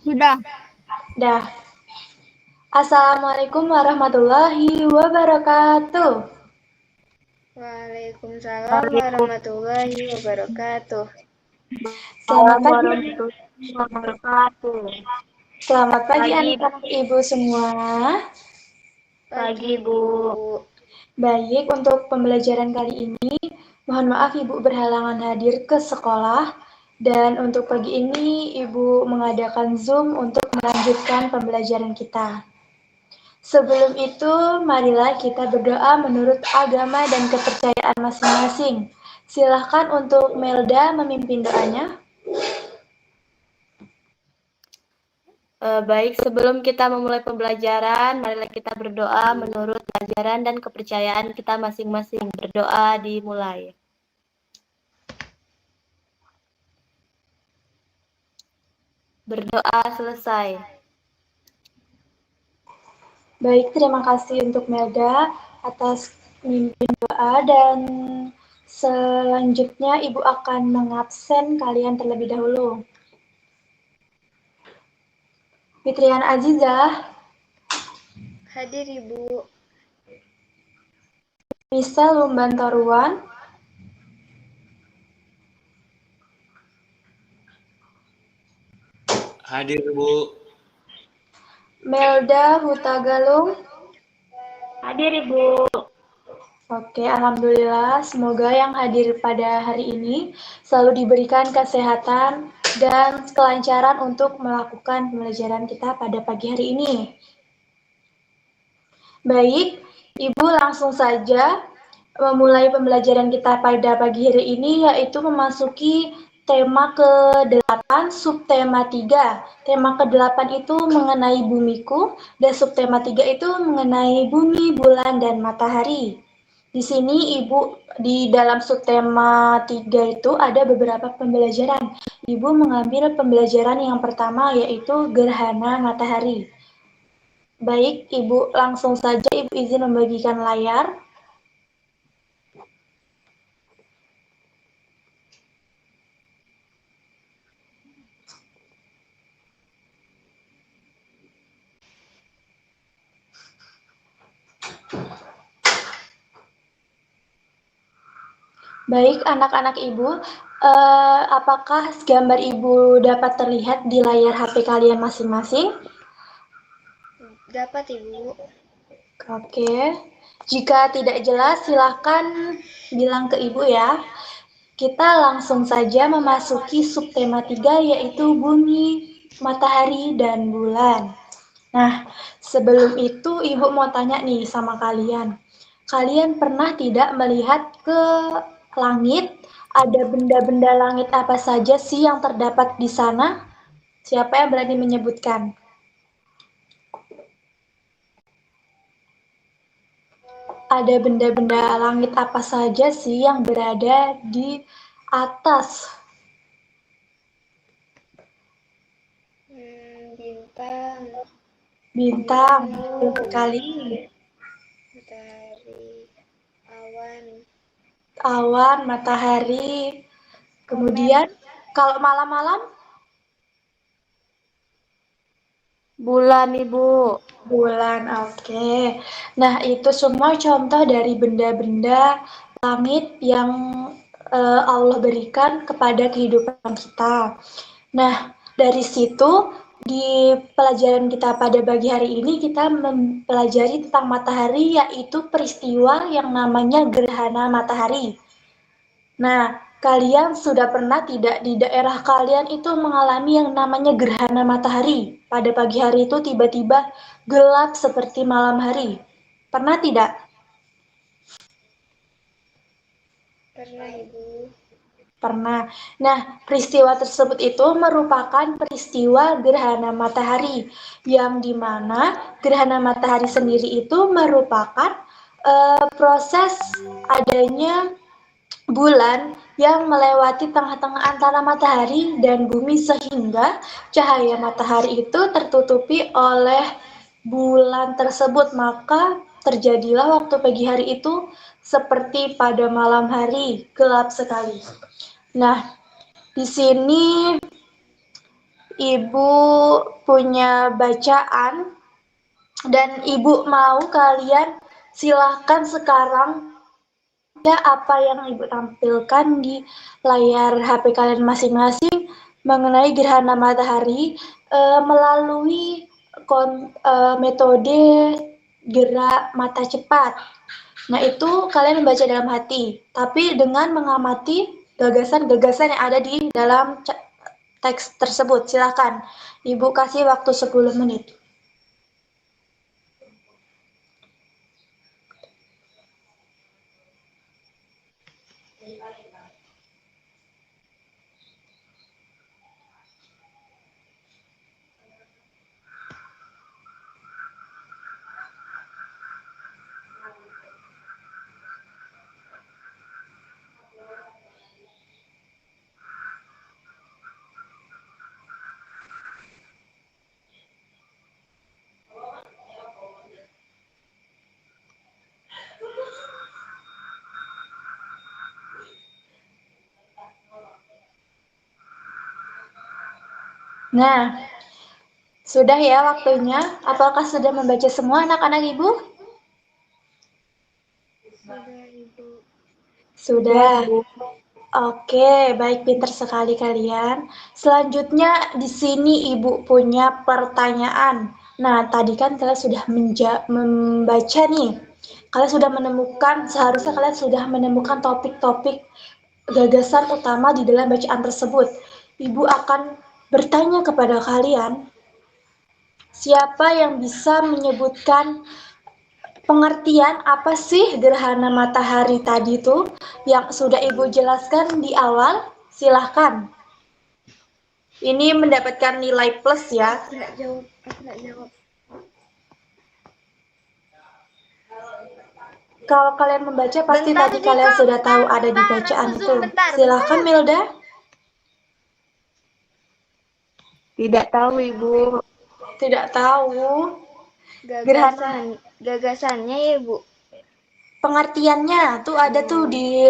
Sudah. Dah. Assalamualaikum warahmatullahi wabarakatuh. Waalaikumsalam warahmatullahi wabarakatuh. Selamat pagi. Warahmatullahi wabarakatuh. Selamat pagi Pagi. anak-anak ibu semua. Pagi, Bu. Baik, untuk pembelajaran kali ini, mohon maaf ibu berhalangan hadir ke sekolah. Dan untuk pagi ini, ibu mengadakan Zoom untuk melanjutkan pembelajaran kita. Sebelum itu, marilah kita berdoa menurut agama dan kepercayaan masing-masing. Silahkan untuk Melda memimpin doanya. Baik, sebelum kita memulai pembelajaran, marilah kita berdoa menurut ajaran dan kepercayaan kita masing-masing. Berdoa dimulai. Berdoa selesai. Baik, terima kasih untuk Melda atas mimpin doa dan selanjutnya Ibu akan mengabsen kalian terlebih dahulu. Fitrian Azizah, Hadir Ibu. Misal Lumbantoruan, Hadir, Bu. Melda Hutagalung. Hadir, Ibu. Oke, alhamdulillah. Semoga yang hadir pada hari ini selalu diberikan kesehatan dan kelancaran untuk melakukan pembelajaran kita pada pagi hari ini. Baik, Ibu langsung saja memulai pembelajaran kita pada pagi hari ini, yaitu memasuki tema ke-8, subtema 3. Tema ke-8 itu mengenai bumiku, dan subtema 3 itu mengenai bumi, bulan, dan matahari. Di sini Ibu, di dalam subtema 3 itu ada beberapa pembelajaran. Ibu mengambil pembelajaran yang pertama, yaitu gerhana matahari. Baik, Ibu langsung saja Ibu izin membagikan layar. Baik, anak-anak Ibu, apakah gambar Ibu dapat terlihat di layar HP kalian masing-masing? Dapat Ibu. Oke, jika tidak jelas silahkan bilang ke Ibu ya. Kita langsung saja memasuki subtema 3 yaitu bumi, matahari, dan bulan. Nah, sebelum itu Ibu mau tanya nih sama kalian. Kalian pernah tidak melihat ke langit? Ada benda-benda langit apa saja sih yang terdapat di sana? Siapa yang berani menyebutkan? Ada benda-benda langit apa saja sih yang berada di atas? Bintang. Bintang, betul sekali. Matahari. Awan. Awan, matahari. Kemudian kalau malam-malam? Bulan, Ibu. Bulan, oke. Nah, itu semua contoh dari benda-benda langit yang Allah berikan kepada kehidupan kita. Nah, dari situ di pelajaran kita pada pagi hari ini kita mempelajari tentang matahari, yaitu peristiwa yang namanya gerhana matahari. Nah, kalian sudah pernah tidak di daerah kalian itu mengalami yang namanya gerhana matahari? Pada pagi hari itu tiba-tiba gelap seperti malam hari. Pernah tidak? Pernah Ibu. Pernah. Nah, peristiwa tersebut itu merupakan peristiwa gerhana matahari, yang dimana gerhana matahari sendiri itu merupakan proses adanya bulan yang melewati tengah-tengah antara matahari dan bumi sehingga cahaya matahari itu tertutupi oleh bulan tersebut, maka terjadilah waktu pagi hari itu seperti pada malam hari, gelap sekali. Nah, di sini Ibu punya bacaan dan Ibu mau kalian silahkan sekarang ya apa yang Ibu tampilkan di layar HP kalian masing-masing mengenai gerhana matahari melalui metode gerak mata cepat. Nah, itu kalian membaca dalam hati, tapi dengan mengamati gagasan-gagasan yang ada di dalam teks tersebut. Silakan, Ibu kasih waktu 10 menit. Nah, sudah ya waktunya. Apakah sudah membaca semua anak-anak Ibu? Sudah, Ibu. Sudah. Oke, baik, pinter sekali kalian. Selanjutnya di sini Ibu punya pertanyaan. Nah, tadi kan kalian sudah membaca nih. Kalian sudah menemukan, seharusnya kalian sudah menemukan topik-topik gagasan utama di dalam bacaan tersebut. Ibu akan bertanya kepada kalian, siapa yang bisa menyebutkan pengertian apa sih gerhana matahari tadi tuh yang sudah Ibu jelaskan di awal? Silahkan. Ini mendapatkan nilai plus ya. Aku nggak jawab. Kalau kalian membaca pasti Bentar, tadi Ziko, kalian sudah tahu bentar, ada di bentar, bacaan aku itu. zoom bentar, Silahkan bentar. Milda. Tidak tahu, Ibu. Tidak tahu. Gagasannya ya, Bu. Pengertiannya tuh ada tuh di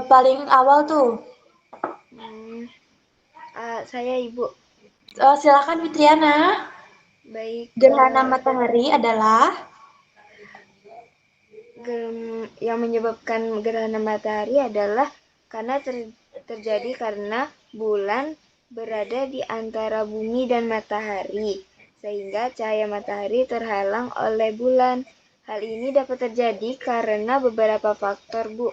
paling awal tuh. Saya, Ibu. Silahkan Fitriana. Baik. Gerhana matahari adalah Yang menyebabkan gerhana matahari adalah karena terjadi karena bulan berada di antara bumi dan matahari, sehingga cahaya matahari terhalang oleh bulan. Hal ini dapat terjadi karena beberapa faktor, Bu.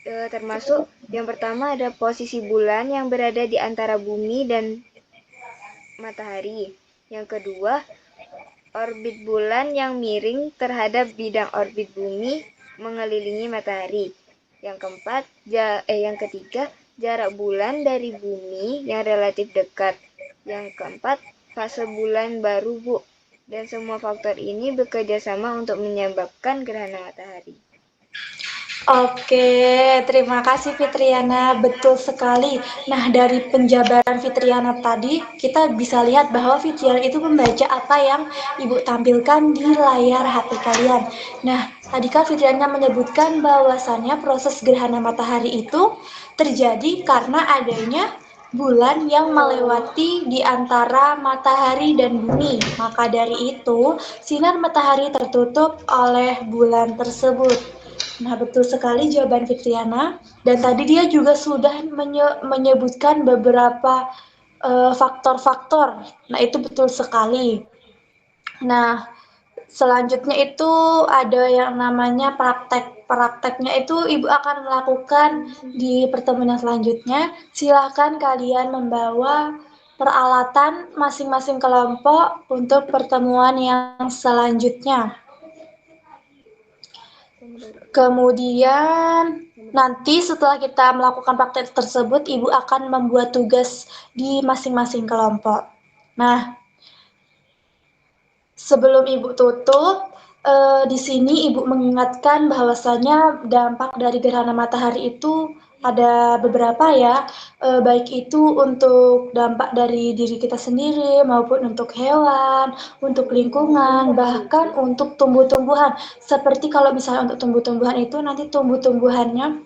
Termasuk yang pertama ada posisi bulan yang berada di antara bumi dan matahari. Yang kedua, orbit bulan yang miring terhadap bidang orbit bumi mengelilingi matahari. Yang ketiga, jarak bulan dari bumi yang relatif dekat. Yang keempat, fase bulan baru, Bu. Dan semua faktor ini bekerja sama untuk menyebabkan gerhana matahari. Oke, terima kasih Fitriana, betul sekali. Nah, dari penjabaran Fitriana tadi, kita bisa lihat bahwa Fitriana itu membaca apa yang Ibu tampilkan di layar HP kalian. Nah, tadi kan Fitriana menyebutkan bahwasannya proses gerhana matahari itu terjadi karena adanya bulan yang melewati di antara matahari dan bumi. Maka dari itu, sinar matahari tertutup oleh bulan tersebut. Nah, betul sekali jawaban Fitriana. Dan tadi dia juga sudah menyebutkan beberapa faktor-faktor. Nah, itu betul sekali. Nah, selanjutnya itu ada yang namanya praktek. Prakteknya itu Ibu akan melakukan di pertemuan yang selanjutnya. Silakan kalian membawa peralatan masing-masing kelompok untuk pertemuan yang selanjutnya. Kemudian nanti setelah kita melakukan praktek tersebut, Ibu akan membuat tugas di masing-masing kelompok. Nah, sebelum Ibu tutup, di sini Ibu mengingatkan bahwasanya dampak dari gerhana matahari itu ada beberapa ya, baik itu untuk dampak dari diri kita sendiri maupun untuk hewan, untuk lingkungan, bahkan untuk tumbuh-tumbuhan. Seperti kalau misalnya untuk tumbuh-tumbuhan itu nanti tumbuh-tumbuhannya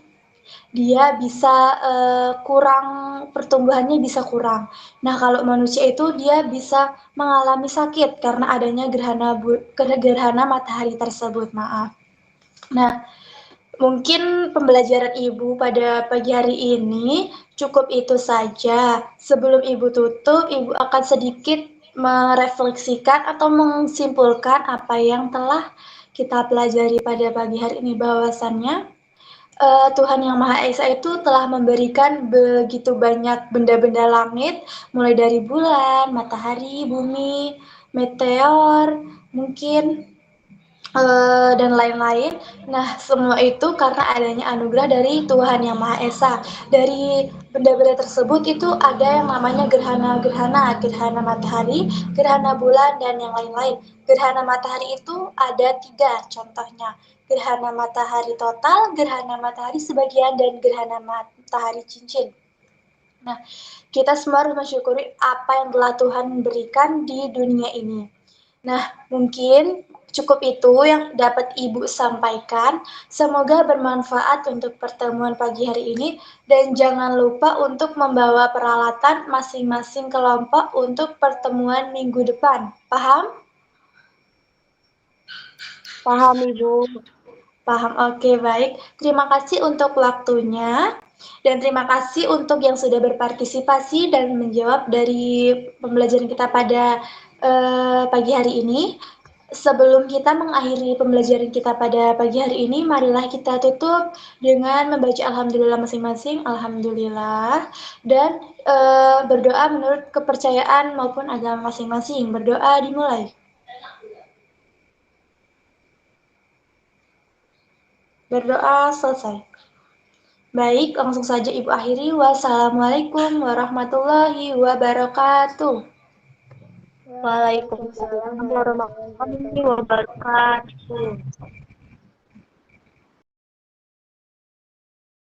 dia bisa kurang, pertumbuhannya bisa kurang. Nah, kalau manusia itu dia bisa mengalami sakit karena adanya gerhana matahari tersebut, maaf. Nah, mungkin pembelajaran Ibu pada pagi hari ini cukup itu saja. Sebelum Ibu tutup, Ibu akan sedikit merefleksikan atau menyimpulkan apa yang telah kita pelajari pada pagi hari ini, bahwasannya Tuhan Yang Maha Esa itu telah memberikan begitu banyak benda-benda langit, mulai dari bulan, matahari, bumi, meteor, mungkin dan lain-lain. Nah, semua itu karena adanya anugerah dari Tuhan Yang Maha Esa. Dari benda-benda tersebut itu ada yang namanya gerhana-gerhana, gerhana matahari, gerhana bulan, dan yang lain-lain. Gerhana matahari itu ada 3 contohnya. Gerhana matahari total, gerhana matahari sebagian, dan gerhana matahari cincin. Nah, kita semua harus mensyukuri apa yang telah Tuhan berikan di dunia ini. Nah, mungkin cukup itu yang dapat Ibu sampaikan. Semoga bermanfaat untuk pertemuan pagi hari ini dan jangan lupa untuk membawa peralatan masing-masing kelompok untuk pertemuan minggu depan. Paham? Paham, Ibu. Paham, oke, baik. Terima kasih untuk waktunya dan terima kasih untuk yang sudah berpartisipasi dan menjawab dari pembelajaran kita pada pagi hari ini. Sebelum kita mengakhiri pembelajaran kita pada pagi hari ini, marilah kita tutup dengan membaca Alhamdulillah masing-masing, Alhamdulillah, dan berdoa menurut kepercayaan maupun agama masing-masing. Berdoa dimulai. Berdoa selesai. Baik, langsung saja Ibu akhiri. Wassalamualaikum warahmatullahi wabarakatuh. Waalaikumsalam warahmatullahi wabarakatuh.